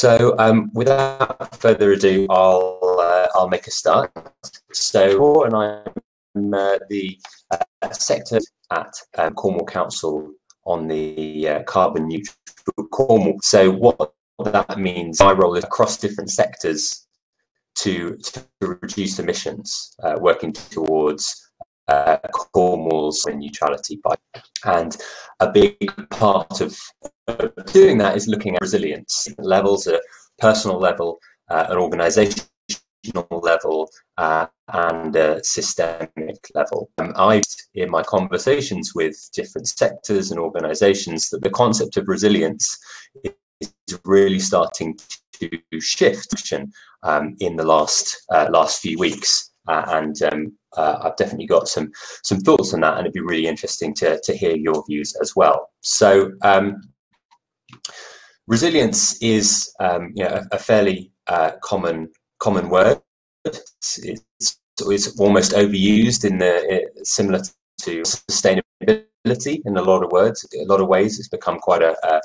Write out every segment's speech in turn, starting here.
Without further ado, I'll make a start. So, and I'm the sector at Cornwall Council on the carbon neutral Cornwall. So what that means, my role is across different sectors to reduce emissions, working towards Cornwall's neutrality. And a big part of doing that is looking at resilience levels, at personal level, an organisational level, and a systemic level. I've, in my conversations with different sectors and organisations, that the concept of resilience is really starting to shift in the last few weeks. I've definitely got some thoughts on that, and it'd be really interesting to hear your views as well. So resilience is a fairly common word. It's almost overused similar to sustainability in a lot of ways. It's become quite a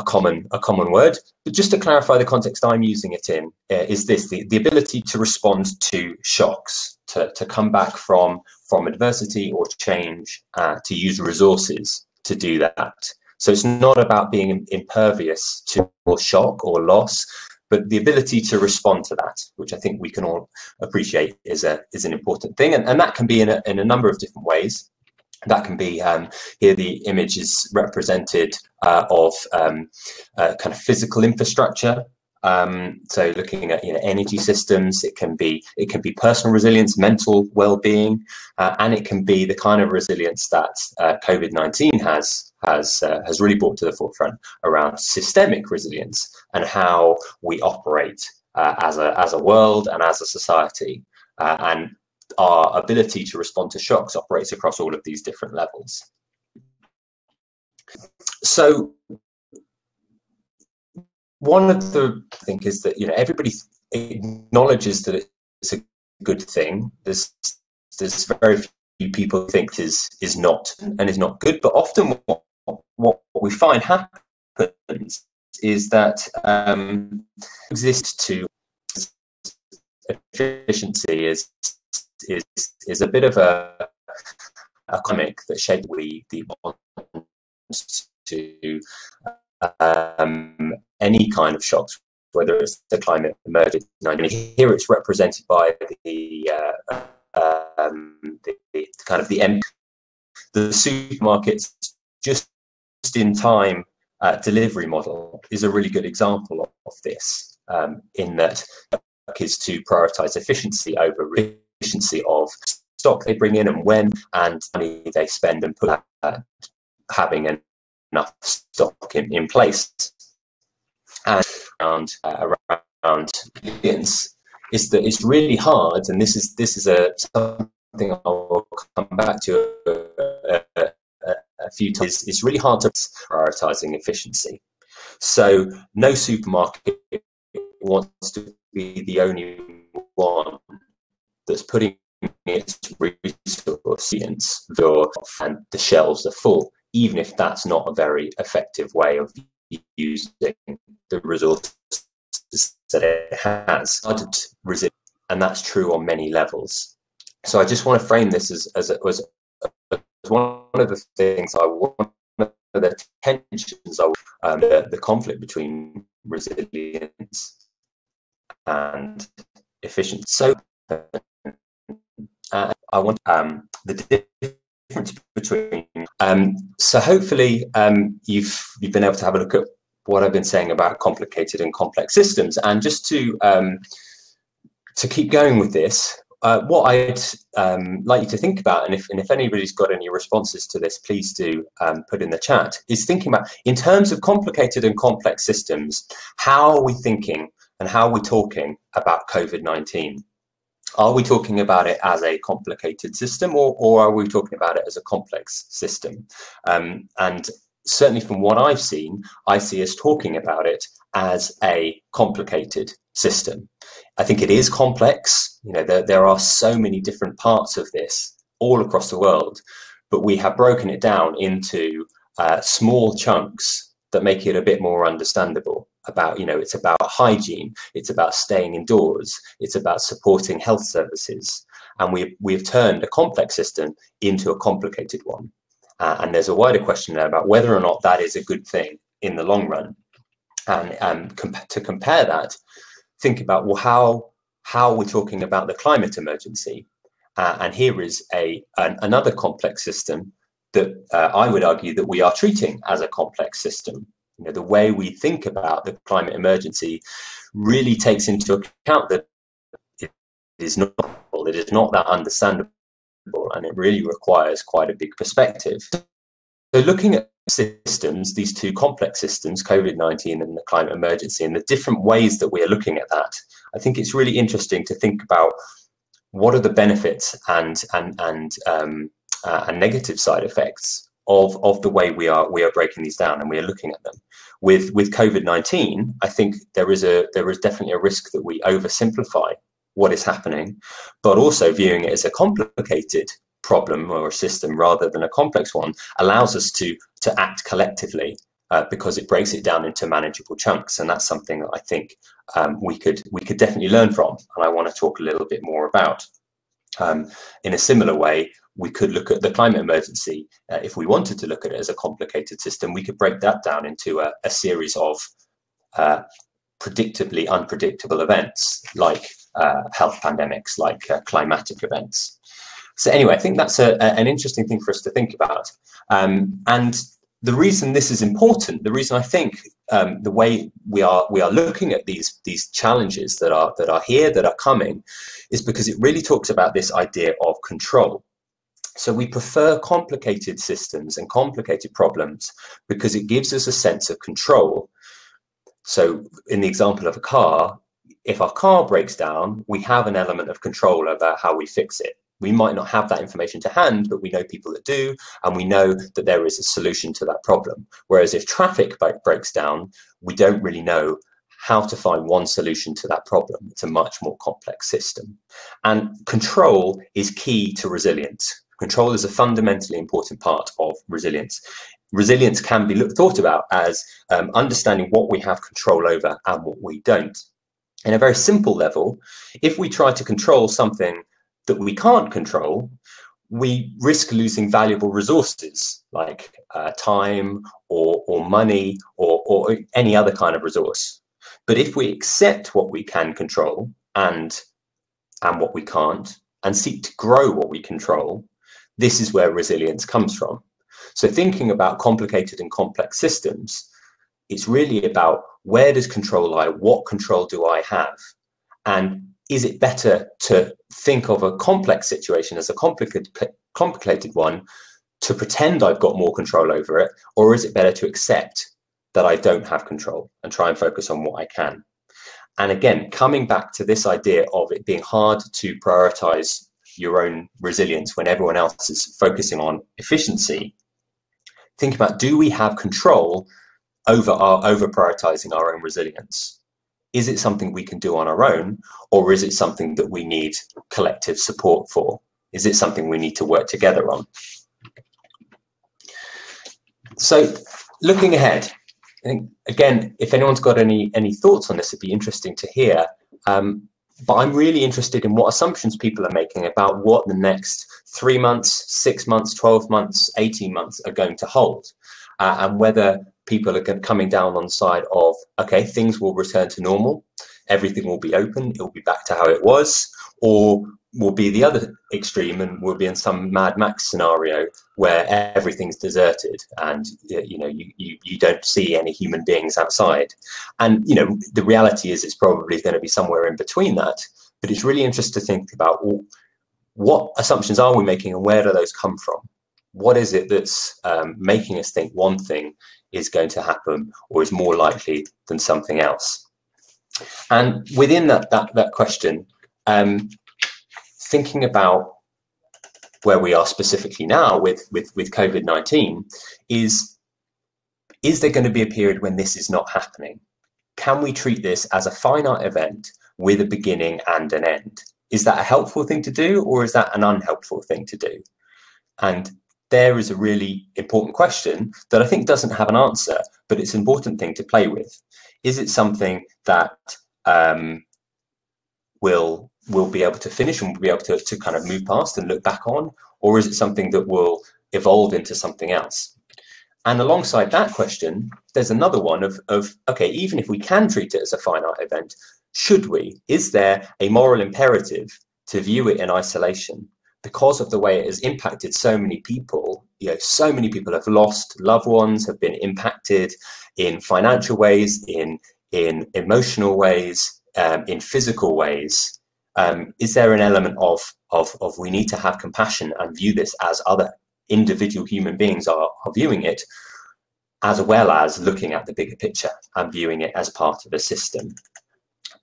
common word. But just to clarify the context I'm using it in, is this: the ability to respond to shocks, to come back from adversity or change, to use resources to do that. So it's not about being impervious to shock or loss, but the ability to respond to that, which I think we can all appreciate is an important thing, and that can be in a number of different ways. That can be, here the image is represented of kind of physical infrastructure. So looking at energy systems, it can be personal resilience, mental well-being, and it can be the kind of resilience that COVID-19 has really brought to the forefront around systemic resilience and how we operate as a world and as a society, and our ability to respond to shocks operates across all of these different levels. So one of the things is that everybody acknowledges that it's a good thing. There's very few people who think is not and is not good, but often what we find happens is that efficiency is a bit of a comic that shaped the response to any kind of shocks, whether it's the climate emergency. Here it's represented by the kind of the supermarkets just in time delivery model is a really good example of this, in that is to prioritize efficiency over efficiency of stock they bring in and when, and money they spend, and put having enough stock in place. And around resilience is that it's really hard, and this is something I'll come back to a few times. It's really hard to prioritizing efficiency. So no supermarket wants to be the only one that's putting its resources and the shelves are full, even if that's not a very effective way of using the resources that it has. And that's true on many levels. So I just want to frame this as one of the things the tensions, the conflict between resilience and efficiency. So I want the difference between. So hopefully you've been able to have a look at what I've been saying about complicated and complex systems, and just to keep going with this. What I'd like you to think about, and if anybody's got any responses to this, please do put in the chat, is thinking about, in terms of complicated and complex systems, how are we thinking and how are we talking about COVID-19? Are we talking about it as a complicated system, or are we talking about it as a complex system? And certainly from what I've seen, I see us talking about it as a complicated system. I think it is complex. There are so many different parts of this all across the world, but we have broken it down into small chunks that make it a bit more understandable. about, it's about hygiene, it's about staying indoors, it's about supporting health services. And we've turned a complex system into a complicated one. And there's a wider question there about whether or not that is a good thing in the long run. And to compare that, think about, well, how we're talking about the climate emergency. And here is another complex system that I would argue that we are treating as a complex system. The way we think about the climate emergency really takes into account that it is not that understandable, and it really requires quite a big perspective. So looking at systems, these two complex systems, COVID-19 and the climate emergency, and the different ways that we are looking at that, I think it's really interesting to think about what are the benefits and negative side effects of the way we are breaking these down, and we are looking at them. With COVID-19, I think there is definitely a risk that we oversimplify what is happening, but also viewing it as a complicated problem or a system rather than a complex one allows us to act collectively, because it breaks it down into manageable chunks, and that's something that I think we could definitely learn from, and I want to talk a little bit more about. In a similar way, we could look at the climate emergency. If we wanted to look at it as a complicated system, we could break that down into a series of predictably unpredictable events, like health pandemics, like climatic events. So anyway, I think that's an interesting thing for us to think about. And the reason this is important, the reason I think the way we are looking at these challenges that are here, that are coming, is because it really talks about this idea of control. So we prefer complicated systems and complicated problems because it gives us a sense of control. So in the example of a car, if our car breaks down, we have an element of control over how we fix it. We might not have that information to hand, but we know people that do, and we know that there is a solution to that problem. Whereas if traffic breaks down, we don't really know how to find one solution to that problem. It's a much more complex system. And control is key to resilience. Control is a fundamentally important part of resilience. Resilience can be thought about as understanding what we have control over and what we don't. In a very simple level, if we try to control something that we can't control, we risk losing valuable resources like time or money or any other kind of resource. But if we accept what we can control and what we can't, and seek to grow what we control, this is where resilience comes from. So thinking about complicated and complex systems, it's really about, where does control lie? What control do I have? And is it better to think of a complex situation as a complicated one to pretend I've got more control over it? Or is it better to accept that I don't have control and try and focus on what I can? And again, coming back to this idea of it being hard to prioritize your own resilience when everyone else is focusing on efficiency, think about, do we have control over prioritizing our own resilience? Is it something we can do on our own, or is it something that we need collective support for? Is it something we need to work together on? So looking ahead, I think, again, if anyone's got any thoughts on this, it'd be interesting to hear. But I'm really interested in what assumptions people are making about what the next 3 months, 6 months, 12 months, 18 months are going to hold, and whether people are coming down on the side of, okay, things will return to normal, everything will be open, it will be back to how it was, or will be the other extreme and we'll be in some Mad Max scenario where everything's deserted and you don't see any human beings outside. And the reality is it's probably going to be somewhere in between that, but it's really interesting to think about, what assumptions are we making and where do those come from? What is it that's making us think one thing is going to happen or is more likely than something else? And within that question, thinking about where we are specifically now with COVID-19, is there going to be a period when this is not happening? Can we treat this as a finite event with a beginning and an end? Is that a helpful thing to do, or is that an unhelpful thing to do? And there is a really important question that I think doesn't have an answer, but it's an important thing to play with. Is it something that we'll be able to finish and we'll be able to kind of move past and look back on? Or is it something that will evolve into something else? And alongside that question, there's another one of okay, even if we can treat it as a finite event, should we? Is there a moral imperative to view it in isolation? Because of the way it has impacted so many people, so many people have lost loved ones, have been impacted in financial ways, in emotional ways, in physical ways. Is there an element of we need to have compassion and view this as other individual human beings are viewing it, as well as looking at the bigger picture and viewing it as part of a system?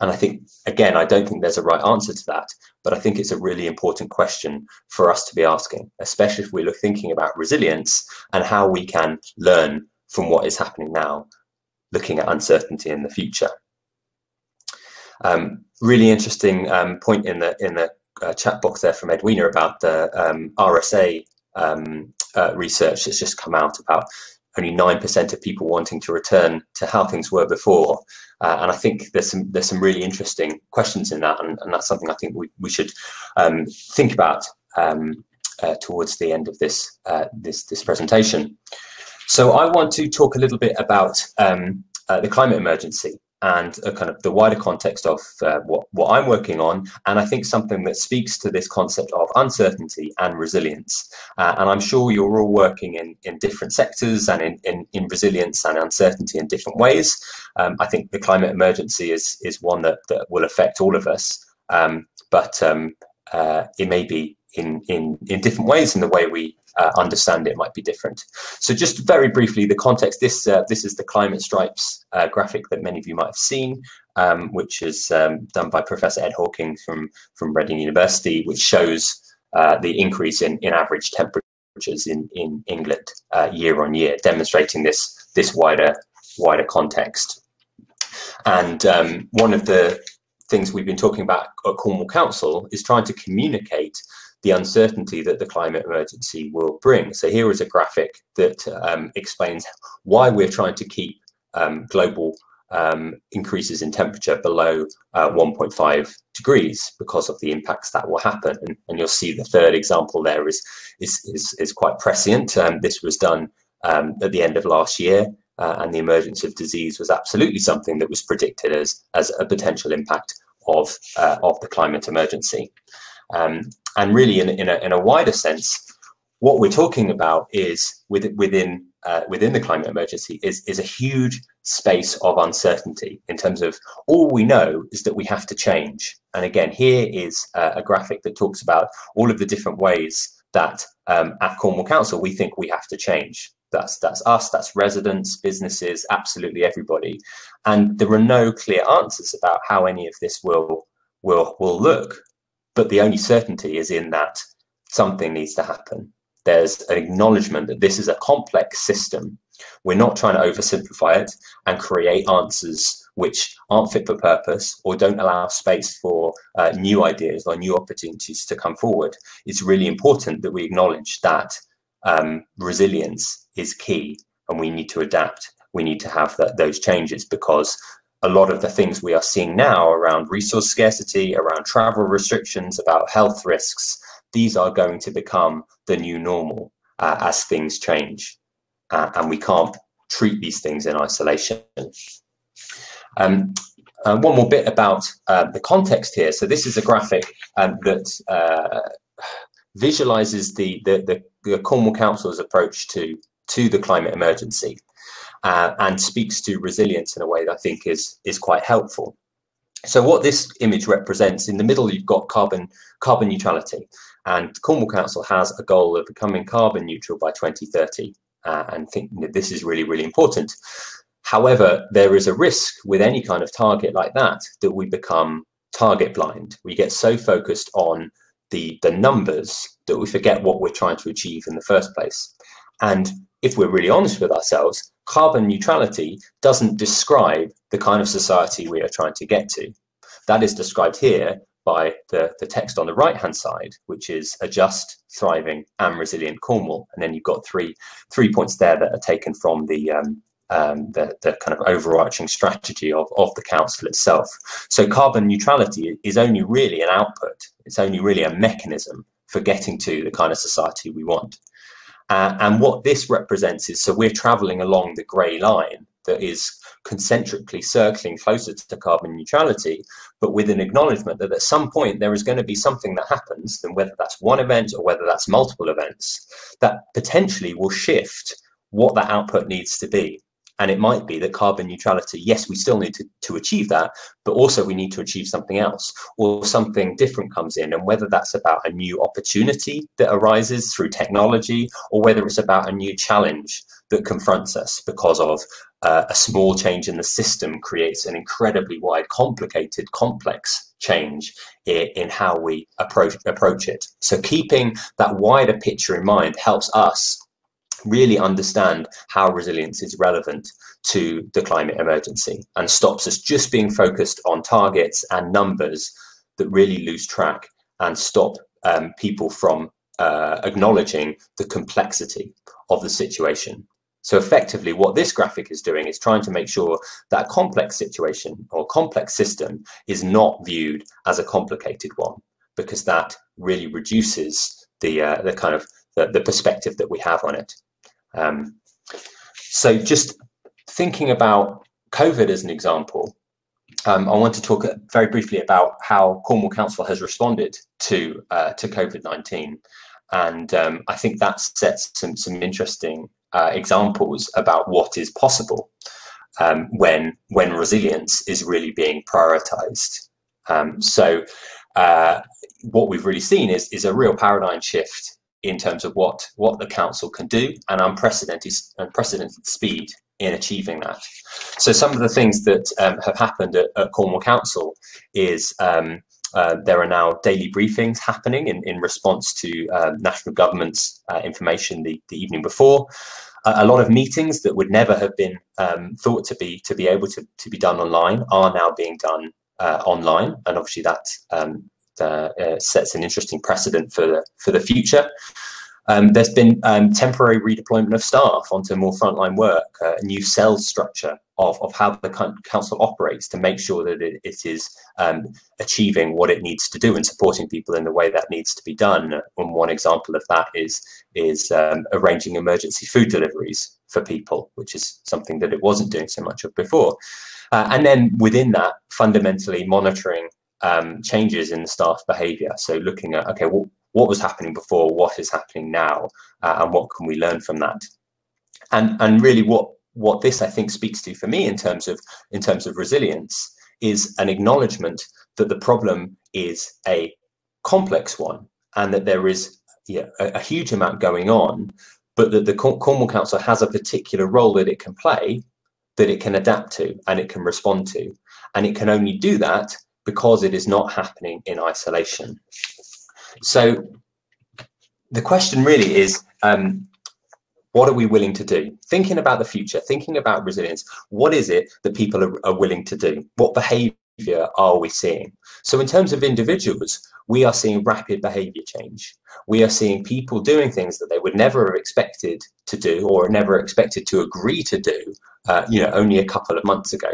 And I think, again, I don't think there's a right answer to that, but I think it's a really important question for us to be asking, especially if we're thinking about resilience and how we can learn from what is happening now, looking at uncertainty in the future. Really interesting point in the chat box there from Edwina about the RSA research that's just come out about only 9% of people wanting to return to how things were before. And I think there's some really interesting questions in that, and that's something I think we should think about towards the end of this presentation. So I want to talk a little bit about the climate emergency and kind of the wider context of what I'm working on, and I think something that speaks to this concept of uncertainty and resilience. And I'm sure you're all working in different sectors and in resilience and uncertainty in different ways. I think the climate emergency is one that will affect all of us, but it may be in different ways, and the way we understand it might be different. So just very briefly, the context, this is the climate stripes graphic that many of you might have seen, which is done by Professor Ed Hawking from Reading University, which shows the increase in average temperatures in England year on year, demonstrating this wider context. And one of the things we've been talking about at Cornwall Council is trying to communicate the uncertainty that the climate emergency will bring. So here is a graphic that explains why we're trying to keep global increases in temperature below 1.5 degrees because of the impacts that will happen. And you'll see the third example there is quite prescient. This was done at the end of last year, and the emergence of disease was absolutely something that was predicted as a potential impact of the climate emergency. And really, in a wider sense, what we're talking about is within the climate emergency is a huge space of uncertainty in terms of all we know is that we have to change. And again, here is a graphic that talks about all of the different ways that at Cornwall Council we think we have to change. That's us, that's residents, businesses, absolutely everybody. And there are no clear answers about how any of this will look. But the only certainty is in that something needs to happen. There's an acknowledgement that this is a complex system. We're not trying to oversimplify it and create answers which aren't fit for purpose or don't allow space for new ideas or new opportunities to come forward. It's really important that we acknowledge that resilience is key, and we need to adapt. We need to have those changes, because a lot of the things we are seeing now around resource scarcity, around travel restrictions, about health risks, these are going to become the new normal as things change. And we can't treat these things in isolation. One more bit about the context here. So this is a graphic that visualizes the Cornwall Council's approach to the climate emergency. And speaks to resilience in a way that I think is quite helpful. So what this image represents, in the middle you've got carbon neutrality, and Cornwall Council has a goal of becoming carbon neutral by 2030, and think that this is really, really important. However, there is a risk with any kind of target like that we become target blind. We get so focused on the numbers that we forget what we're trying to achieve in the first place. And if we're really honest with ourselves, carbon neutrality doesn't describe the kind of society we are trying to get to. That is described here by the text on the right-hand side, which is a just, thriving and resilient Cornwall. And then you've got three points there that are taken from the the kind of overarching strategy of the council itself. So carbon neutrality is only really an output. It's only really a mechanism for getting to the kind of society we want. And what this represents is, so we're traveling along the grey line that is concentrically circling closer to carbon neutrality, but with an acknowledgement that at some point there is going to be something that happens, then whether that's one event or whether that's multiple events, that potentially will shift what that output needs to be. And it might be that carbon neutrality, yes, we still need to achieve that, but also we need to achieve something else, or something different comes in. And whether that's about a new opportunity that arises through technology, or whether it's about a new challenge that confronts us because of a small change in the system creates an incredibly wide, complicated, complex change in how we approach it. So keeping that wider picture in mind helps us really understand how resilience is relevant to the climate emergency, and stops us just being focused on targets and numbers that really lose track and stop people from acknowledging the complexity of the situation. So effectively what this graphic is doing is trying to make sure that a complex situation or complex system is not viewed as a complicated one, because that really reduces the kind of the perspective that we have on it. So just thinking about COVID as an example, I want to talk very briefly about how Cornwall Council has responded to COVID-19, and I think that sets some interesting examples about what is possible when resilience is really being prioritized. So what we've really seen is a real paradigm shift in terms of what the council can do, and unprecedented speed in achieving that. So some of the things that have happened at Cornwall Council is there are now daily briefings happening in response to national government's information the evening before. A lot of meetings that would never have been thought to be able to be done online are now being done online, and obviously that sets an interesting precedent for the future. There's been temporary redeployment of staff onto more frontline work, a new cell structure of how the council operates to make sure that it is achieving what it needs to do and supporting people in the way that needs to be done. And one example of that is arranging emergency food deliveries for people, which is something that it wasn't doing so much of before. And then within that, fundamentally monitoring changes in the staff behaviour. So looking at, okay, what was happening before, what is happening now, and what can we learn from that? And really what this I think speaks to for me in terms of resilience is an acknowledgement that the problem is a complex one, and that there is a huge amount going on, but that the Cornwall Council has a particular role that it can play, that it can adapt to and it can respond to, and it can only do that because it is not happening in isolation. So the question really is, what are we willing to do? Thinking about the future, thinking about resilience, what is it that people are willing to do? What behaviour are we seeing? So in terms of individuals, we are seeing rapid behaviour change. We are seeing people doing things that they would never have expected to do, or never expected to agree to do, only a couple of months ago.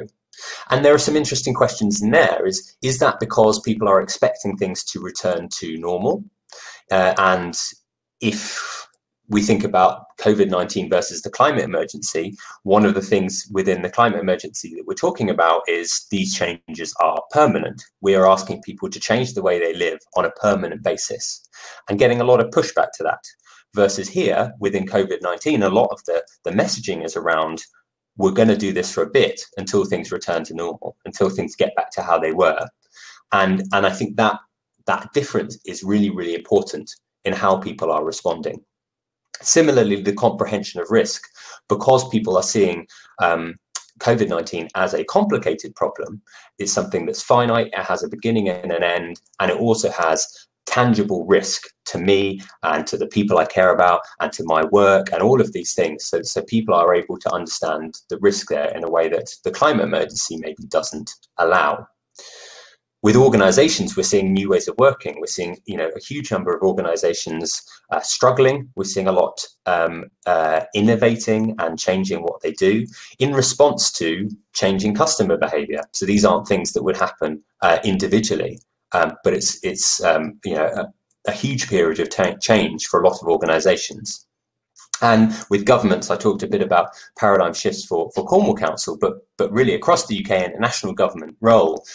And there are some interesting questions in there. Is that because people are expecting things to return to normal? And if we think about COVID-19 versus the climate emergency, one of the things within the climate emergency that we're talking about is these changes are permanent. We are asking people to change the way they live on a permanent basis, and getting a lot of pushback to that. Versus here, within COVID-19, a lot of the messaging is around, we're going to do this for a bit until things return to normal, until things get back to how they were. And I think that difference is really, really important in how people are responding. Similarly, the comprehension of risk, because people are seeing COVID-19 as a complicated problem, is something that's finite, it has a beginning and an end, and it also has tangible risk to me and to the people I care about and to my work and all of these things. So people are able to understand the risk there in a way that the climate emergency maybe doesn't allow. With organizations, we're seeing new ways of working. We're seeing, a huge number of organizations struggling. We're seeing a lot innovating and changing what they do in response to changing customer behavior. So these aren't things that would happen individually, but it's a huge period of change for a lot of organizations. And with governments, I talked a bit about paradigm shifts for Cornwall Council, but really across the UK and the national government role,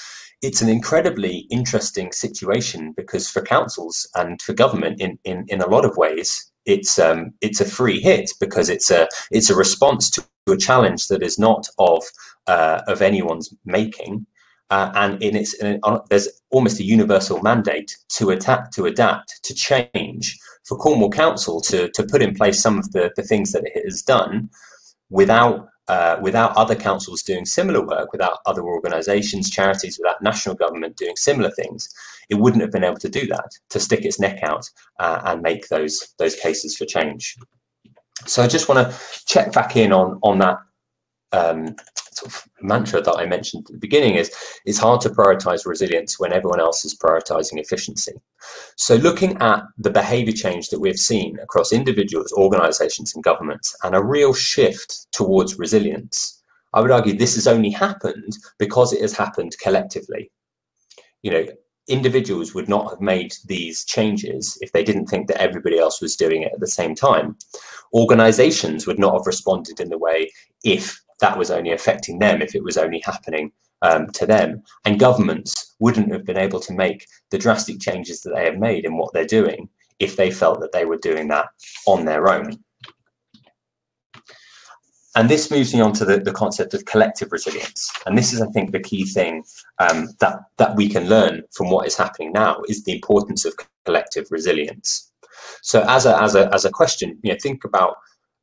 it's an incredibly interesting situation, because for councils and for government in a lot of ways, it's a free hit, because it's a response to a challenge that is not of anyone's making, and there's almost a universal mandate to adapt, to change. For Cornwall Council to put in place some of the things that it has done without other councils doing similar work, without other organisations, charities, without national government doing similar things, it wouldn't have been able to do that, to stick its neck out and make those cases for change. So I just want to check back in on that sort of mantra that I mentioned at the beginning, is it's hard to prioritise resilience when everyone else is prioritising efficiency. So looking at the behaviour change that we've seen across individuals, organisations and governments, and a real shift towards resilience, I would argue this has only happened because it has happened collectively. Individuals would not have made these changes if they didn't think that everybody else was doing it at the same time. Organisations would not have responded in the way if that was only affecting them, if it was only happening to them. And governments wouldn't have been able to make the drastic changes that they have made in what they're doing if they felt that they were doing that on their own. And this moves me on to the concept of collective resilience. And this is, I think, the key thing that we can learn from what is happening now, is the importance of collective resilience. So as a question, think about,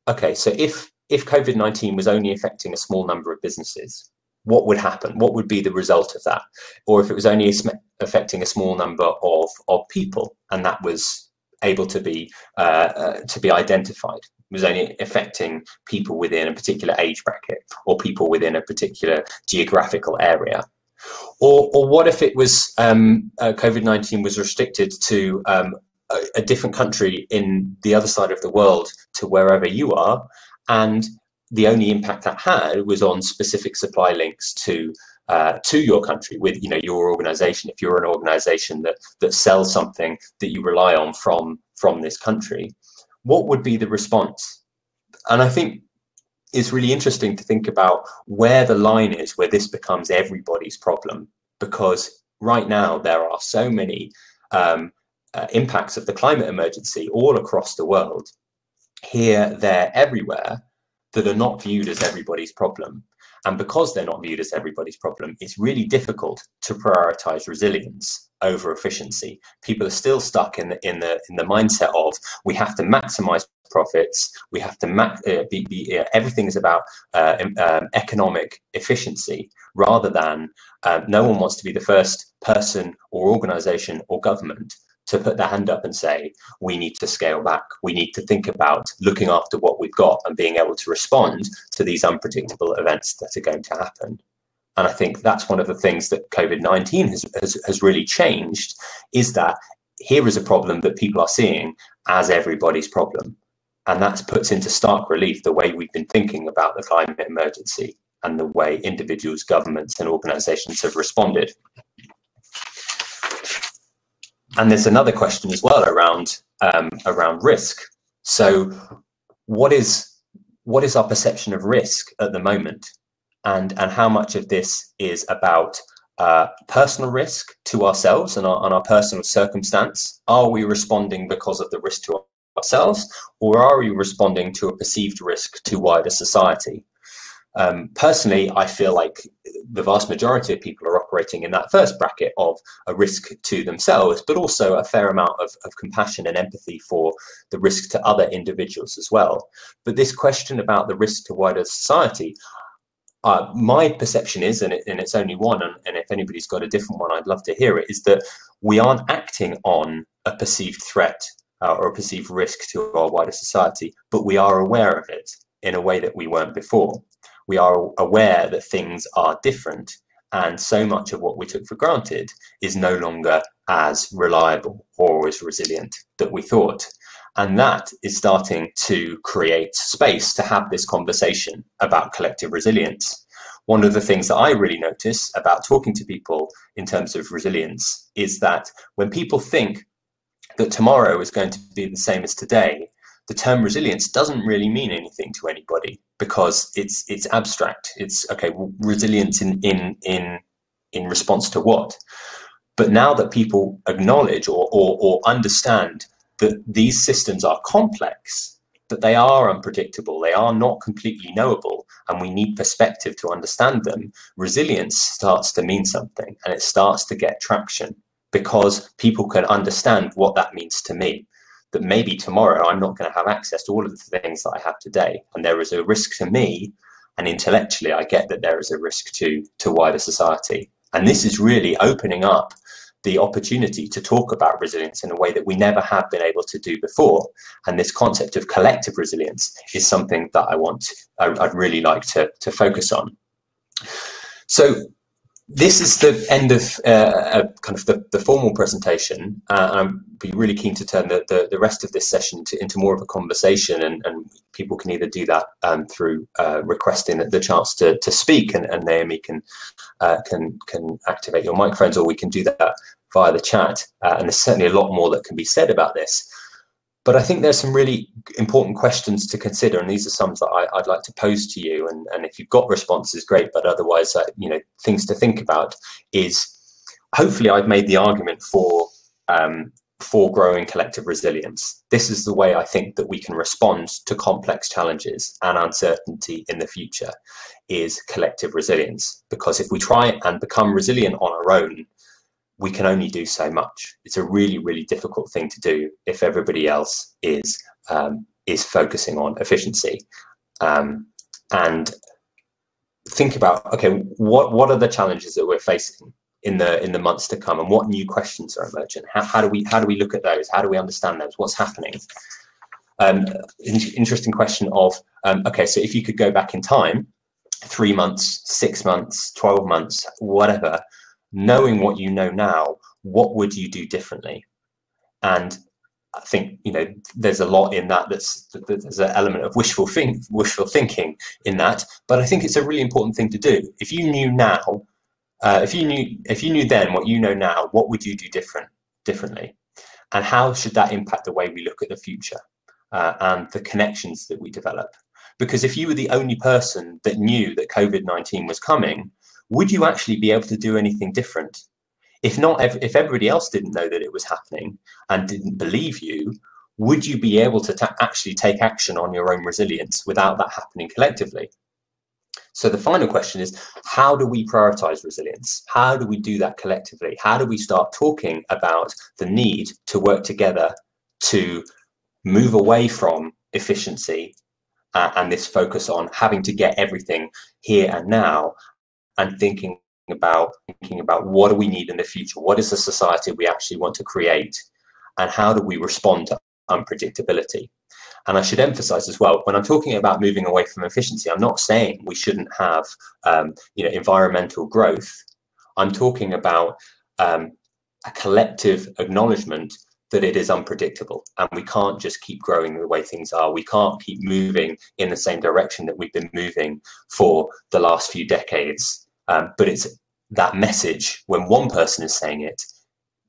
okay, so if COVID-19 was only affecting a small number of businesses, what would happen? What would be the result of that? Or if it was only affecting a small number of people, and that was able to be identified, it was only affecting people within a particular age bracket or people within a particular geographical area? Or what if it was COVID-19 was restricted to a different country in the other side of the world to wherever you are, and the only impact that had was on specific supply links to your country with your organization. If you're an organization that sells something that you rely on from this country, what would be the response? And I think it's really interesting to think about where the line is where this becomes everybody's problem, because right now there are so many impacts of the climate emergency all across the world, here, there, everywhere, that are not viewed as everybody's problem. And because they're not viewed as everybody's problem, it's really difficult to prioritize resilience over efficiency. People are still stuck in the mindset of, we have to maximize profits, we have to everything is about economic efficiency, rather than no one wants to be the first person or organization or government to put their hand up and say, we need to scale back. We need to think about looking after what we've got and being able to respond to these unpredictable events that are going to happen. And I think that's one of the things that COVID-19 has really changed, is that here is a problem that people are seeing as everybody's problem. And that puts into stark relief the way we've been thinking about the climate emergency and the way individuals, governments and organizations have responded. And there's another question as well around risk. So what is our perception of risk at the moment, and how much of this is about personal risk to ourselves and our personal circumstance? Are we responding because of the risk to ourselves, or are we responding to a perceived risk to wider society? Personally, I feel like the vast majority of people are operating in that first bracket of a risk to themselves, but also a fair amount of compassion and empathy for the risk to other individuals as well. But this question about the risk to wider society, my perception is, and it's only one, and if anybody's got a different one, I'd love to hear it, is that we aren't acting on a perceived threat or a perceived risk to our wider society, but we are aware of it in a way that we weren't before. We are aware that things are different, And so much of what we took for granted is no longer as reliable or as resilient that we thought. And that is starting to create space to have this conversation about collective resilience. One of the things that I really notice about talking to people in terms of resilience is that when people think that tomorrow is going to be the same as today, the term resilience doesn't really mean anything to anybody, because it's abstract. It's okay, well, resilience in response to what? But now that people acknowledge or understand that these systems are complex, that they are unpredictable, they are not completely knowable, and we need perspective to understand them, resilience starts to mean something, and it starts to get traction, because people can understand what that means to me. That maybe tomorrow I'm not going to have access to all of the things that I have today, and there is a risk to me, and intellectually I get that there is a risk to wider society. And this is really opening up the opportunity to talk about resilience in a way that we never have been able to do before. And this concept of collective resilience is something that I'd really like to focus on. So this is the end of kind of the formal presentation. I'd be really keen to turn the rest of this session into more of a conversation, and people can either do that through requesting the chance to speak, and Naomi can activate your microphones, or we can do that via the chat. And there's certainly a lot more that can be said about this. But I think there's some really important questions to consider, and these are some that I'd like to pose to you. And if you've got responses, great. But otherwise, things to think about is, hopefully I've made the argument for growing collective resilience. This is the way I think that we can respond to complex challenges and uncertainty in the future, is collective resilience. Because if we try and become resilient on our own, we can only do so much. It's a really, really difficult thing to do if everybody else is focusing on efficiency. And think about, okay, what are the challenges that we're facing in the months to come, and what new questions are emergent? How do we look at those? How do we understand those? What's happening? Interesting question of, okay, so if you could go back in time, 3 months, 6 months, 12 months, whatever, knowing what you know now, what would you do differently? And I think, there's a lot in that. There's an element of wishful thinking in that, but I think it's a really important thing to do. If you knew now, if you knew then what you know now, what would you do differently? And how should that impact the way we look at the future and the connections that we develop? Because if you were the only person that knew that COVID-19 was coming, would you actually be able to do anything different? If not, if everybody else didn't know that it was happening and didn't believe you, would you be able to actually take action on your own resilience without that happening collectively? So the final question is, how do we prioritize resilience? How do we do that collectively? How do we start talking about the need to work together to move away from efficiency and this focus on having to get everything here and now, and thinking about what do we need in the future? What is the society we actually want to create? And how do we respond to unpredictability? And I should emphasize as well, when I'm talking about moving away from efficiency, I'm not saying we shouldn't have environmental growth. I'm talking about a collective acknowledgement that it is unpredictable, and we can't just keep growing the way things are. We can't keep moving in the same direction that we've been moving for the last few decades. But it's that message, when one person is saying it,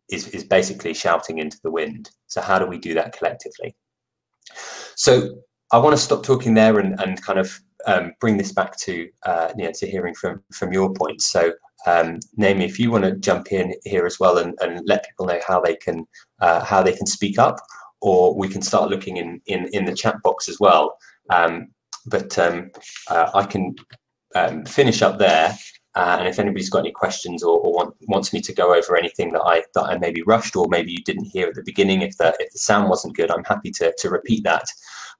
is basically shouting into the wind. So how do we do that collectively? So I want to stop talking there and kind of bring this back to to hearing from your points. So Naomi, if you want to jump in here as well and let people know how they can speak up, or we can start looking in the chat box as well. But I can finish up there. And if anybody's got any questions or wants me to go over anything that I maybe rushed, or maybe you didn't hear at the beginning, if the sound wasn't good, I'm happy to repeat that.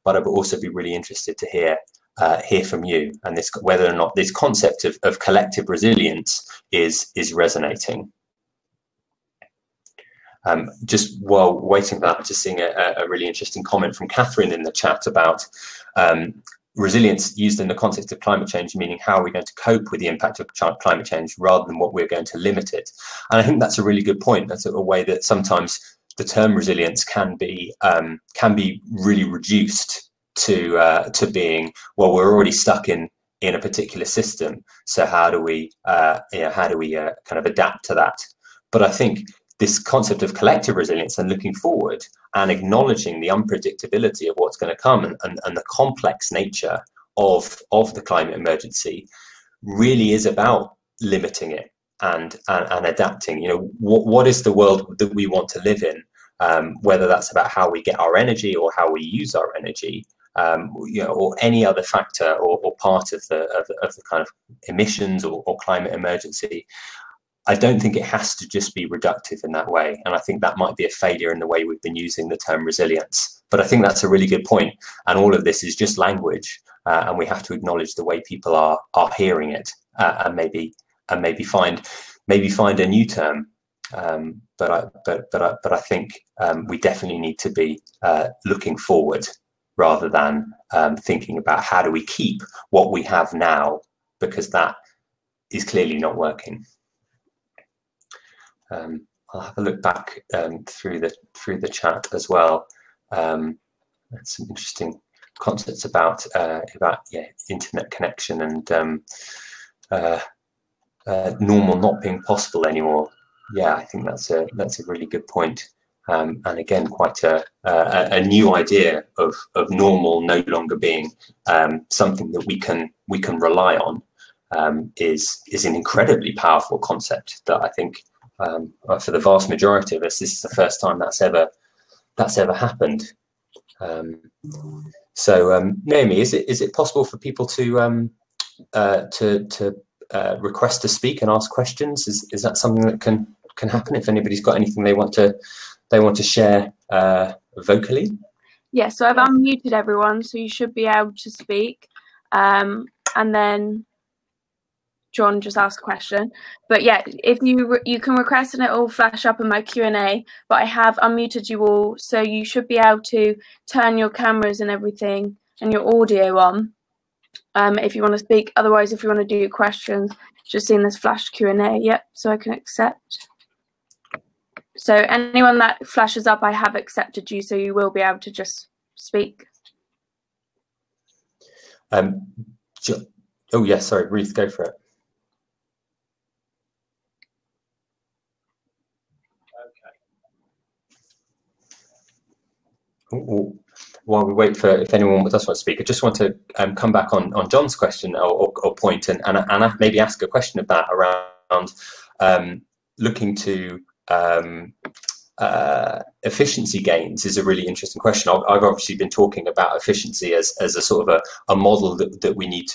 But I would also be really interested to hear from you, and whether or not this concept of collective resilience is resonating. Just while waiting for that, I'm just seeing a really interesting comment from Catherine in the chat about resilience used in the context of climate change, meaning how are we going to cope with the impact of climate change rather than what we're going to limit it. And I think that's a really good point. That's a way that sometimes the term resilience can be really reduced to being, well, we're already stuck in a particular system, so how do we kind of adapt to that? But I think this concept of collective resilience and looking forward and acknowledging the unpredictability of what's going to come and the complex nature of the climate emergency really is about limiting it and adapting. You know, what is the world that we want to live in, whether that's about how we get our energy or how we use our energy, you know, or any other factor or part of the kind of emissions or climate emergency. I don't think it has to just be reductive in that way. And I think that might be a failure in the way we've been using the term resilience. But I think that's a really good point. And all of this is just language. And we have to acknowledge the way people are hearing it and maybe find a new term. But I think we definitely need to be looking forward rather than thinking about how do we keep what we have now, because that is clearly not working. I'll have a look back through the chat as well. Some interesting concepts about internet connection and normal not being possible anymore. Yeah, I think that's a really good point. And again, quite a new idea of normal no longer being something that we can rely on is an incredibly powerful concept that I think. For the vast majority of us, this is the first time that's ever happened. So, Naomi, is it possible for people to request to speak and ask questions? Is that something that can happen if anybody's got anything they want to share vocally? Yeah. So I've unmuted everyone, so you should be able to speak, and then John just asked a question. But yeah, if you can request and it will flash up in my Q&A, but I have unmuted you all, so you should be able to turn your cameras and everything and your audio on if you want to speak. Otherwise, if you want to do questions, just seeing this flashed Q&A. Yep, so I can accept. So anyone that flashes up, I have accepted you, so you will be able to just speak. Oh yes, sorry, Ruth, go for it. While we wait for if anyone does want to speak, I just want to come back on John's question or point and maybe ask a question of that around looking to efficiency gains is a really interesting question. I've obviously been talking about efficiency as a sort of a model that we need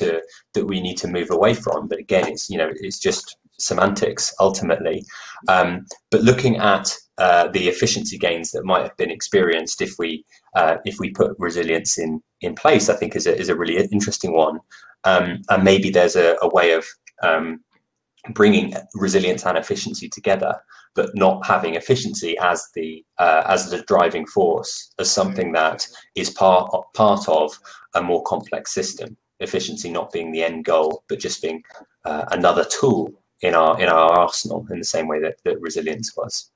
to move away from. But again, it's just semantics ultimately. But looking at the efficiency gains that might have been experienced if we put resilience in place, I think is a really interesting one. And maybe there's a way of bringing resilience and efficiency together, but not having efficiency as the driving force, as something that is part of a more complex system. Efficiency not being the end goal, but just being another tool in our arsenal, in the same way that resilience was.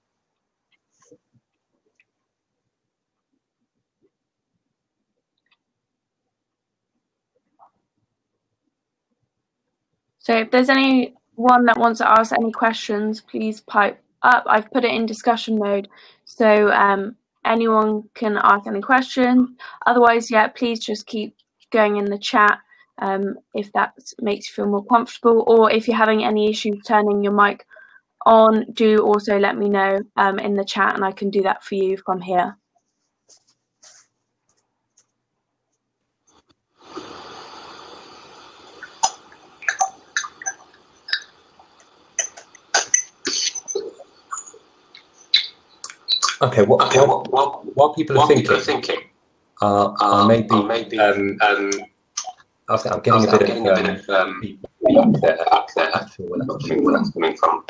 So if there's anyone that wants to ask any questions, please pipe up. I've put it in discussion mode, so anyone can ask any questions. Otherwise, yeah, please just keep going in the chat if that makes you feel more comfortable, or if you're having any issues turning your mic on, do also let me know in the chat, and I can do that for you from here. Okay, while people are thinking, maybe I'm getting a bit of feedback there. Actually, where that's coming from.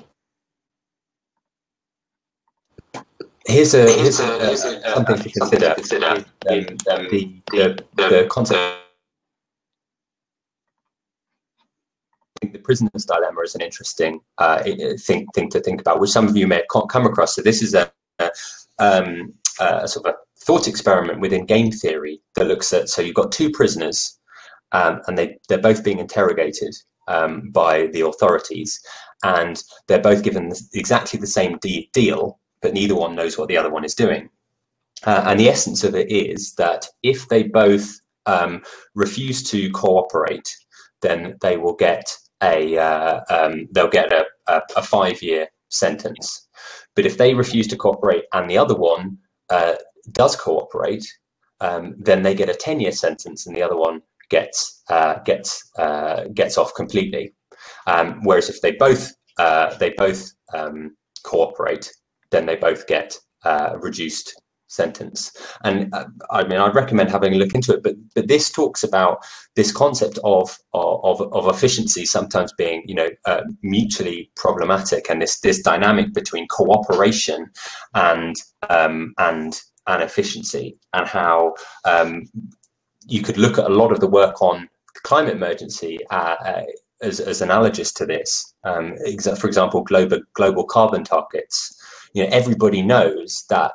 Here's something to consider. The concept think the prisoner's dilemma is an interesting thing to think about, which some of you may have come across. So this is a sort of a thought experiment within game theory that looks at, so you've got two prisoners, and they're both being interrogated by the authorities, and they're both given exactly the same deal, but neither one knows what the other one is doing. And the essence of it is that if they both refuse to cooperate, then they will get a 5-year sentence. But if they refuse to cooperate and the other one does cooperate, then they get a 10-year sentence, and the other one gets off completely. Whereas if they both cooperate, then they both get reduced sentence. And I mean, I'd recommend having a look into it, but this talks about this concept of efficiency sometimes being, you know, mutually problematic, and this dynamic between cooperation and efficiency, and how you could look at a lot of the work on climate emergency as analogous to this. For example, global carbon targets. You know, everybody knows that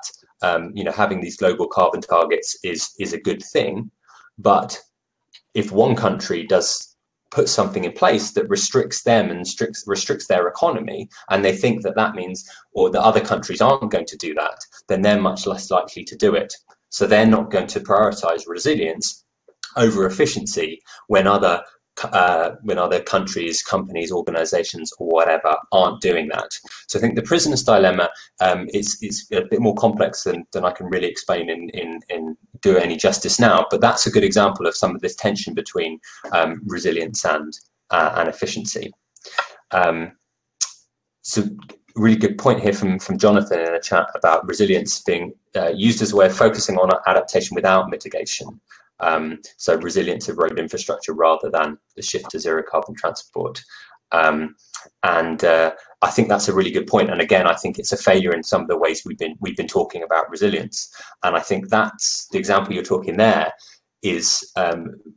you know, having these global carbon targets is a good thing, but if one country does put something in place that restricts them and restricts their economy, and they think that that means, or the other countries aren't going to do that, then they're much less likely to do it. So they're not going to prioritize resilience over efficiency when other countries, companies, organizations, or whatever aren't doing that. So I think the prisoner's dilemma is a bit more complex than I can really explain in do any justice now, but that's a good example of some of this tension between resilience and efficiency. So really good point here from Jonathan in a chat about resilience being used as a way of focusing on adaptation without mitigation. So resilience of road infrastructure rather than the shift to zero carbon transport. And I think that's a really good point. And again, I think it's a failure in some of the ways we've been talking about resilience. And I think that's the example you're talking there is,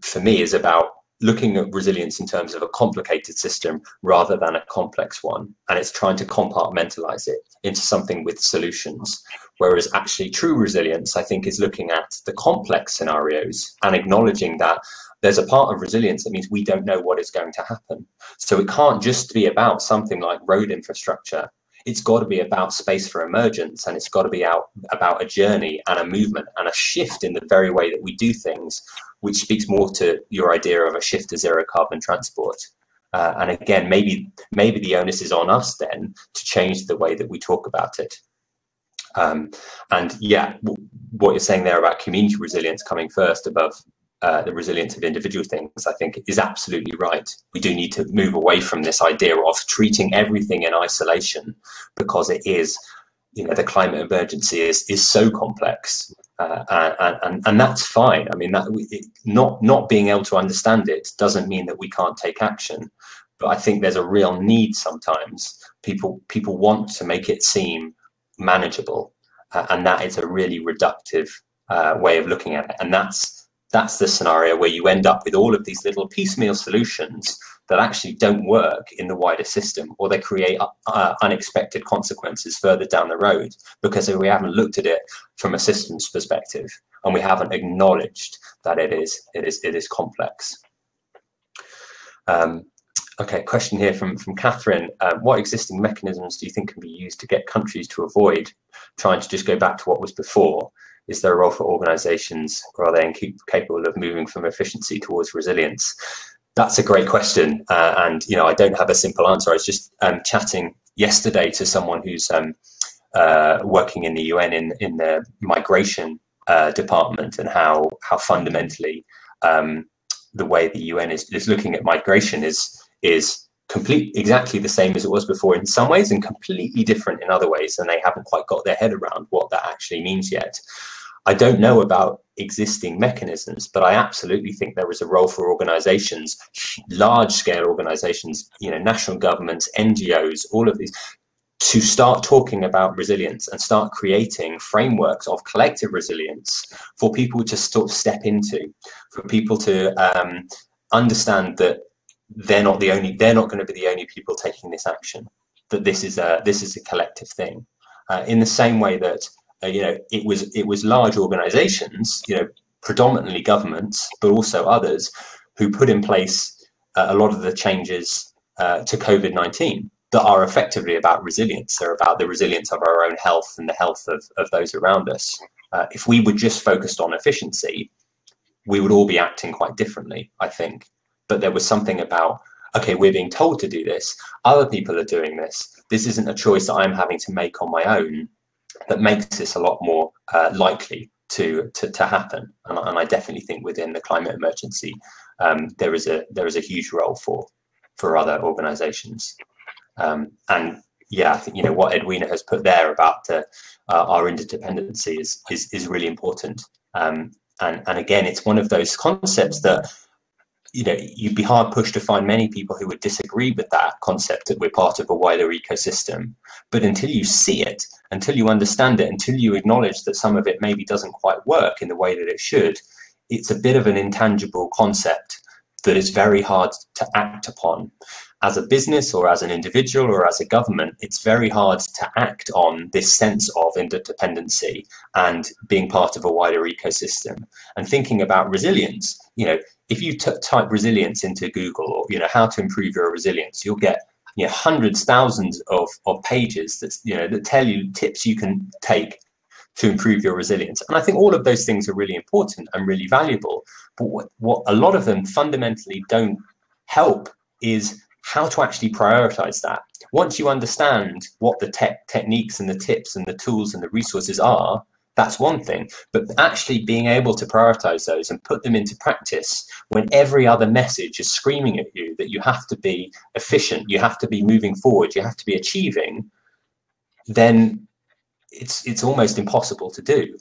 for me, is about looking at resilience in terms of a complicated system rather than a complex one. And it's trying to compartmentalize it into something with solutions. Whereas actually true resilience, I think, is looking at the complex scenarios and acknowledging that there's a part of resilience that means we don't know what is going to happen. So it can't just be about something like road infrastructure. It's got to be about space for emergence, and it's got to be about a journey and a movement and a shift in the very way that we do things, which speaks more to your idea of a shift to zero carbon transport. And again, maybe the onus is on us then to change the way that we talk about it. And yeah, what you're saying there about community resilience coming first above the resilience of individual things, I think is absolutely right. We do need to move away from this idea of treating everything in isolation, because it is, you know, the climate emergency is so complex, and that's fine. I mean, not being able to understand it doesn't mean that we can't take action. But I think there's a real need sometimes. People want to make it seem manageable, and that is a really reductive way of looking at it. And that's the scenario where you end up with all of these little piecemeal solutions that actually don't work in the wider system, or they create unexpected consequences further down the road because we haven't looked at it from a systems perspective, and we haven't acknowledged that it is complex. Okay, question here from Catherine. What existing mechanisms do you think can be used to get countries to avoid trying to just go back to what was before? Is there a role for organisations, or are they capable of moving from efficiency towards resilience? That's a great question, and you know, I don't have a simple answer. I was just chatting yesterday to someone who's working in the UN in the migration department, and how fundamentally the way the UN is looking at migration is exactly the same as it was before in some ways, and completely different in other ways, and they haven't quite got their head around what that actually means yet. I don't know about existing mechanisms, but I absolutely think there is a role for organizations, large-scale organizations, you know, national governments, NGOs, all of these, to start talking about resilience and start creating frameworks of collective resilience for people to sort of step into, for people to understand that they're not going to be the only people taking this action, that this is a collective thing. In the same way that it was large organizations, predominantly governments, but also others, who put in place a lot of the changes to COVID-19 that are effectively about resilience. They're about the resilience of our own health and the health of those around us. If we were just focused on efficiency, we would all be acting quite differently, I think. But there was something about, okay, we're being told to do this, other people are doing this, this isn't a choice that I'm having to make on my own, that makes this a lot more likely to happen. And I definitely think within the climate emergency, there is a huge role for other organizations. And yeah, I think what Edwina has put there about our interdependency is really important. And again, it's one of those concepts that you'd be hard pushed to find many people who would disagree with that concept, that we're part of a wider ecosystem. But until you see it, until you understand it, until you acknowledge that some of it maybe doesn't quite work in the way that it should, it's a bit of an intangible concept that is very hard to act upon. As a business or as an individual or as a government, it's very hard to act on this sense of interdependency and being part of a wider ecosystem. And thinking about resilience, if you type resilience into Google, or how to improve your resilience, you'll get hundreds, thousands of pages that tell you tips you can take to improve your resilience. And I think all of those things are really important and really valuable. But what a lot of them fundamentally don't help is how to actually prioritize that. Once you understand what the techniques and the tips and the tools and the resources are, that's one thing. But actually being able to prioritize those and put them into practice when every other message is screaming at you that you have to be efficient, you have to be moving forward, you have to be achieving, then it's almost impossible to do.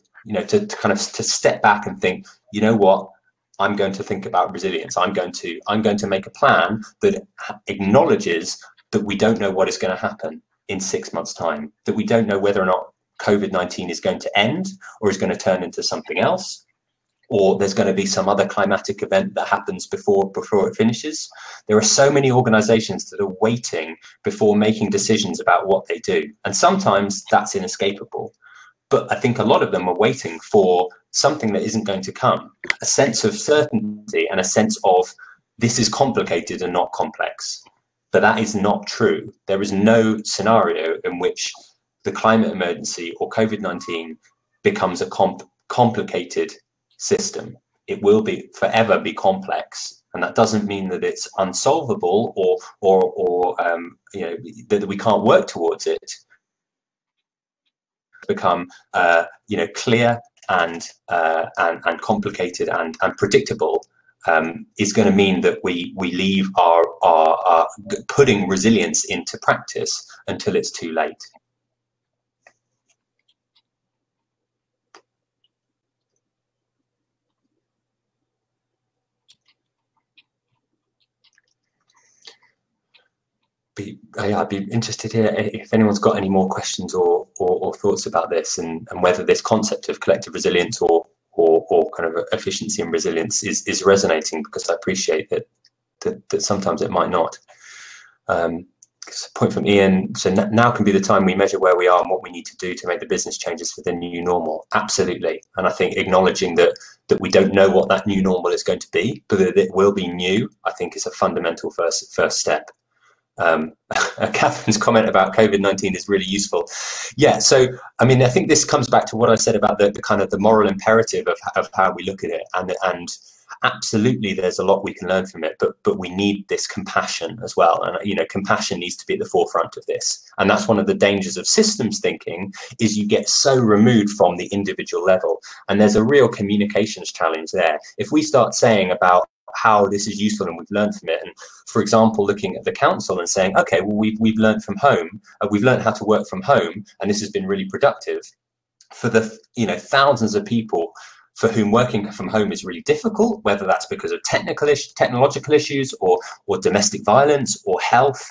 To step back and think, what? I'm going to think about resilience. I'm going to make a plan that acknowledges that we don't know what is going to happen in 6 months' time, that we don't know whether or not COVID-19 is going to end or is going to turn into something else, or there's going to be some other climatic event that happens before it finishes. There are so many organizations that are waiting before making decisions about what they do. And sometimes that's inescapable. But I think a lot of them are waiting for something that isn't going to come, a sense of certainty and a sense of this is complicated and not complex. But that is not true. There is no scenario in which the climate emergency or COVID-19 becomes a complicated system. It will forever be complex. And that doesn't mean that it's unsolvable or that we can't work towards it. Become clear and complicated and predictable is going to mean that we leave our putting resilience into practice until it's too late. I'd be interested here if anyone's got any more questions or thoughts about this, and whether this concept of collective resilience or kind of efficiency and resilience is resonating, because I appreciate that sometimes it might not. A point from Ian, so now can be the time we measure where we are and what we need to do to make the business changes for the new normal. Absolutely. And I think acknowledging that we don't know what that new normal is going to be, but that it will be new, I think is a fundamental first step. Catherine's comment about COVID-19 is really useful. Yeah, so I mean, I think this comes back to what I said about the kind of the moral imperative of how we look at it, and absolutely there's a lot we can learn from it, but we need this compassion as well, and compassion needs to be at the forefront of this. And that's one of the dangers of systems thinking, is you get so removed from the individual level, and there's a real communications challenge there. If we start saying about how this is useful and we've learned from it, and for example looking at the council and saying, okay, well we've learned from home, we've learned how to work from home, and this has been really productive for the thousands of people for whom working from home is really difficult, whether that's because of technological issues or domestic violence or health,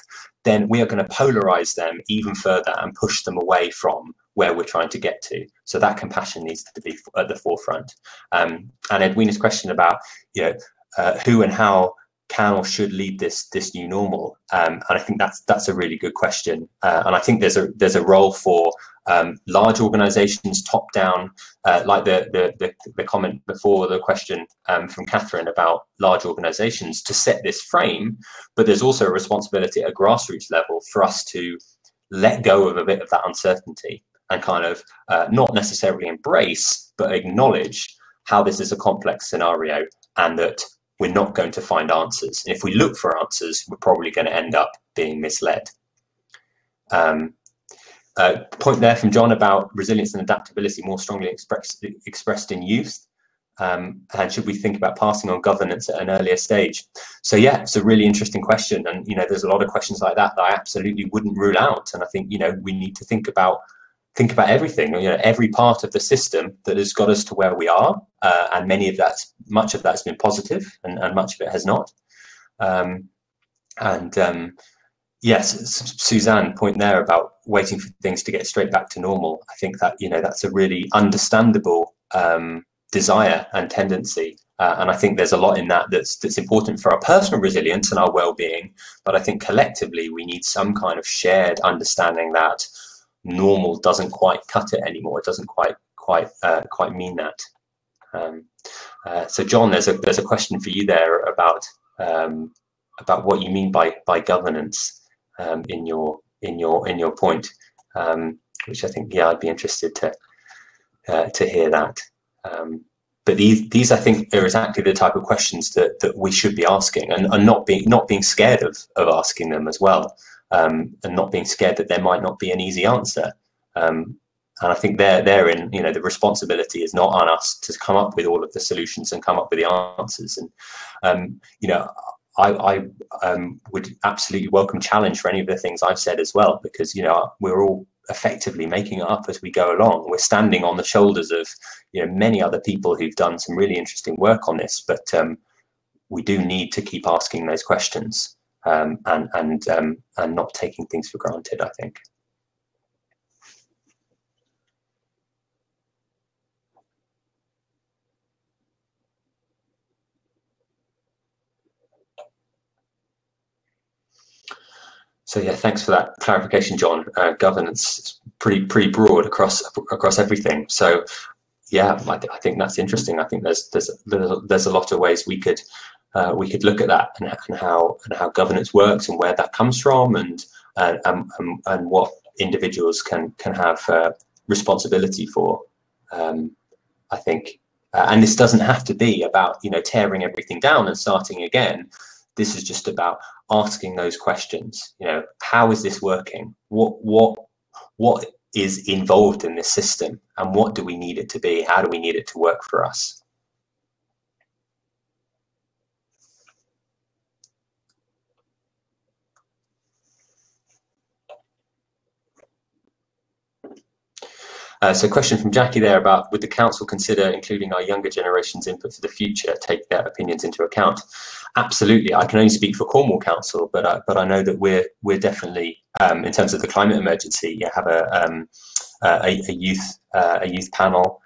then we are going to polarize them even further and push them away from where we're trying to get to. So that compassion needs to be at the forefront. And Edwina's question about who and how can or should lead this new normal? And I think that's a really good question. And I think there's a role for large organisations, top down, like the comment before the question from Catherine about large organisations, to set this frame. But there's also a responsibility at a grassroots level for us to let go of a bit of that uncertainty and kind of not necessarily embrace, but acknowledge how this is a complex scenario and that we're not going to find answers. And if we look for answers, we're probably going to end up being misled. Point there from John about resilience and adaptability more strongly expressed in youth. And should we think about passing on governance at an earlier stage? So yeah, it's a really interesting question. And, you know, there's a lot of questions like that I absolutely wouldn't rule out. And I think, you know, we need to think about everything, you know, every part of the system that has got us to where we are, and much of that's been positive, and much of it has not. Yes, Suzanne, point there about waiting for things to get straight back to normal. I think that, you know, that's a really understandable desire and tendency, and I think there's a lot in that that's important for our personal resilience and our well-being. But I think collectively we need some kind of shared understanding that normal doesn't quite cut it anymore. It doesn't quite mean that. So John, there's a question for you there about what you mean by governance in your point, which I think, yeah, I'd be interested to hear that. But these I think are exactly the type of questions that we should be asking, and not being scared of asking them as well. And not being scared that there might not be an easy answer. And I think therein, you know, the responsibility is not on us to come up with all of the solutions and come up with the answers. And, you know, I would absolutely welcome challenge for any of the things I've said as well, because, you know, we're all effectively making it up as we go along. We're standing on the shoulders of, you know, many other people who've done some really interesting work on this, but we do need to keep asking those questions. And not taking things for granted, I think. So yeah, thanks for that clarification, John. Governance is pretty broad across everything. So yeah, I think that's interesting. I think there's a lot of ways we could look at that and how governance works and where that comes from, and what individuals can have responsibility for. I think, and this doesn't have to be about, you know, tearing everything down and starting again. This is just about asking those questions. You know, how is this working? What is involved in this system, and what do we need it to be? How do we need it to work for us? So question from Jackie there about, would the council consider including our younger generation's input for the future, take their opinions into account? Absolutely. I can only speak for Cornwall Council, but I know that we're definitely, in terms of the climate emergency, you have a youth panel,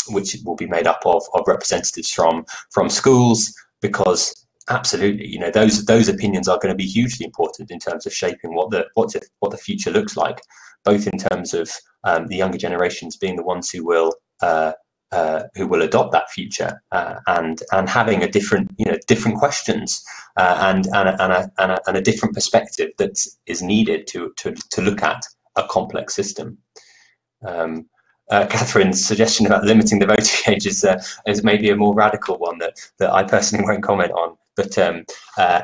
which will be made up of representatives from schools, because absolutely, you know, those opinions are going to be hugely important in terms of shaping what the future looks like, both in terms of the younger generations being the ones who will adopt that future, and having different questions, and a different perspective that is needed to look at a complex system. Catherine's suggestion about limiting the voting age is maybe a more radical one that I personally won't comment on. But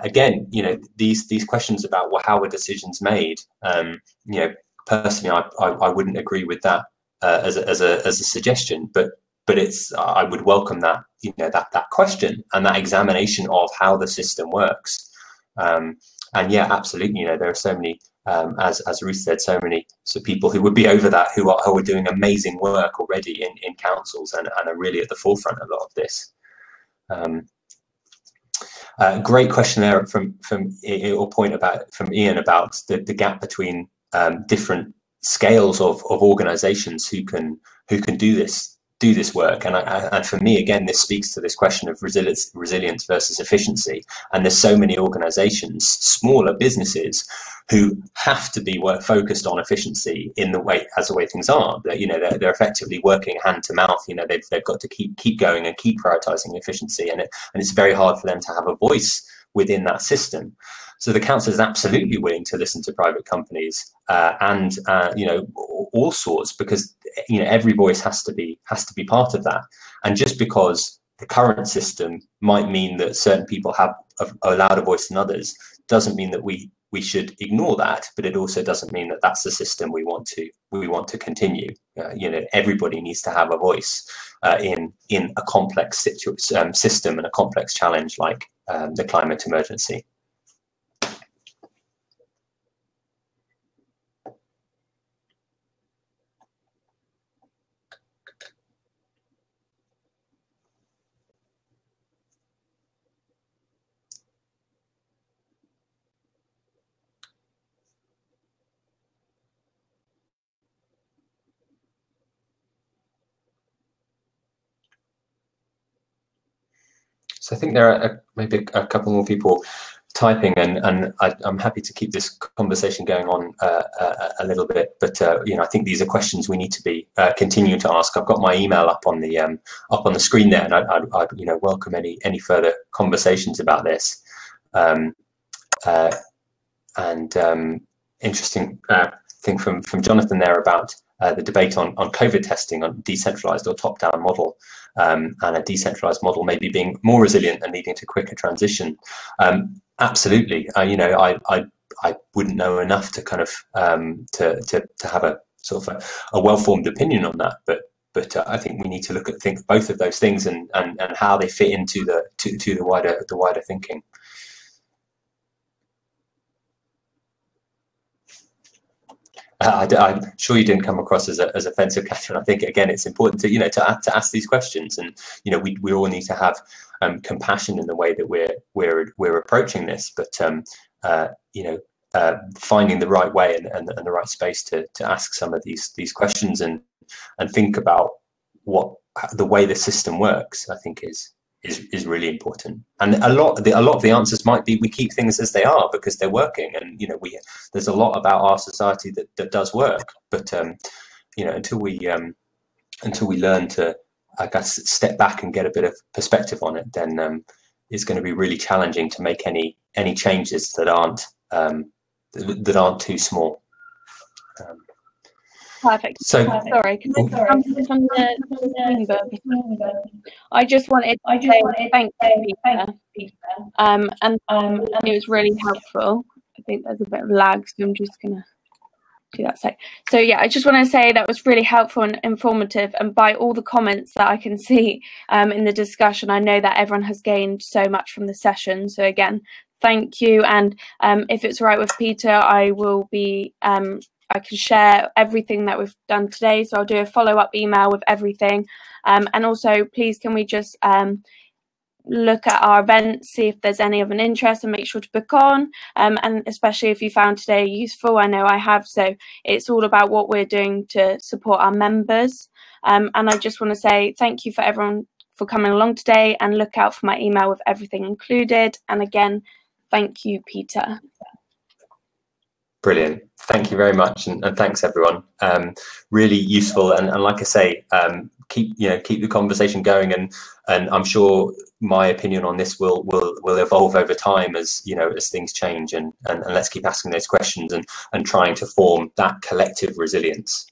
again, you know, these questions about how are decisions made, you know, personally, I wouldn't agree with that as a suggestion, but I would welcome that, you know, that question and that examination of how the system works. And yeah, absolutely, you know, there are so many, as Ruth said, so many people who would be over that, who are doing amazing work already in councils and are really at the forefront of a lot of this. Great question there from Ian about the gap between different scales of organisations who can do this do this work. And for me, again, this speaks to this question of resilience versus efficiency. And there's so many organizations, smaller businesses, who have to be focused on efficiency in the way things are. You know, they're effectively working hand to mouth. You know, they've got to keep going and keep prioritizing efficiency, and it's very hard for them to have a voice within that system. So the council is absolutely willing to listen to private companies and you know, all sorts, because you know, every voice has to be part of that. And just because the current system might mean that certain people have a louder voice than others, doesn't mean that we should ignore that, but it also doesn't mean that that's the system we want to continue. You know, everybody needs to have a voice in a complex system and a complex challenge like the climate emergency. So I think there are maybe a couple more people typing, and I'm happy to keep this conversation going on a little bit. But you know, I think these are questions we need to be continuing to ask. I've got my email up on the screen there, and I'd you know, welcome any further conversations about this. Interesting thing from Jonathan there about the debate on COVID testing, on decentralized or top-down model, and a decentralized model maybe being more resilient and leading to quicker transition. Absolutely, you know, I wouldn't know enough to kind of to have a sort of a well-formed opinion on that, but I think we need to look at both of those things and how they fit into the wider thinking. I'm sure you didn't come across as offensive, Catherine. I think again, it's important to, you know, to ask these questions, and you know, we all need to have compassion in the way that we're approaching this. But you know, finding the right way and the right space to ask some of these questions and think about what the way the system works, I think is really important. And a lot of the answers might be we keep things as they are because they're working, and you know, there's a lot about our society that does work, but you know, until we learn to, I guess, step back and get a bit of perspective on it, then it's going to be really challenging to make any changes that aren't too small. Perfect. So sorry, can I come from the I just wanted to say thank you, Peter. And it was really helpful. I think there's a bit of lag, so I'm just gonna do that. So yeah, I just want to say that was really helpful and informative, and by all the comments that I can see in the discussion, I know that everyone has gained so much from the session. So again, thank you. And if it's all right with Peter, I will be I can share everything that we've done today, so I'll do a follow-up email with everything. And also, please, can we just look at our events, see if there's any of an interest, and make sure to book on. And especially if you found today useful, I know I have. So it's all about what we're doing to support our members. And I just want to say thank you for everyone for coming along today, and look out for my email with everything included. And again, thank you, Peter. Brilliant. Thank you very much, and thanks everyone. Really useful, and like I say, keep the conversation going, and I'm sure my opinion on this will evolve over time as things change, and let's keep asking those questions and trying to form that collective resilience.